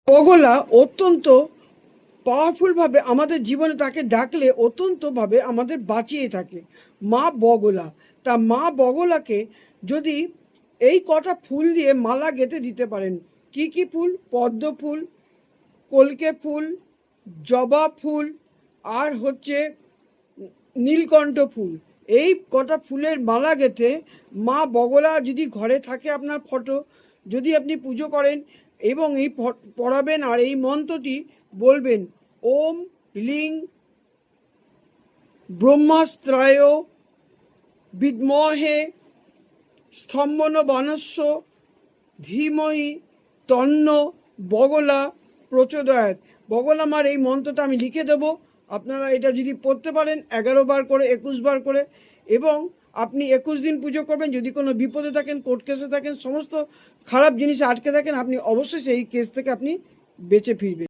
বগলা অত্যন্ত পাওয়ারফুলভাবে আমাদের জীবনে তাকে ডাকলে অত্যন্তভাবে আমাদের বাঁচিয়ে থাকে মা বগলা। তা মা বগলাকে যদি এই কটা ফুল দিয়ে মালা গেঁথে দিতে পারেন। কি কি ফুল? পদ্ম ফুল, কলকে ফুল, জবা ফুল, আর হচ্ছে নীলকণ্ঠ ফুল। এই কটা ফুলের মালা গেঁথে মা বগলা যদি ঘরে থাকে, আপনার ফটো যদি আপনি পুজো করেন এবং এই পড়াবেন আর এই মন্ত্রটি বলবেন, ওম লিং ব্রহ্মাস্ত্রায় বিদ্মহে স্তম্ভন বানস্য ধীমহি তন্ন বগলা প্রচোদয়াৎ। বগলা মার এই মন্ত্রটা আমি লিখে দেব, আপনারা এটা যদি পড়তে পারেন 11 বার করে, 21 বার করে, এবং আপনি 21 দিন পুজো করবেন। যদি কোনো বিপদে থাকেন, কোর্ট কেসে থাকেন, সমস্ত খারাপ জিনিসে আটকে থাকেন, আপনি অবশ্যই সেই কেস থেকে আপনি বেঁচে ফিরবেন।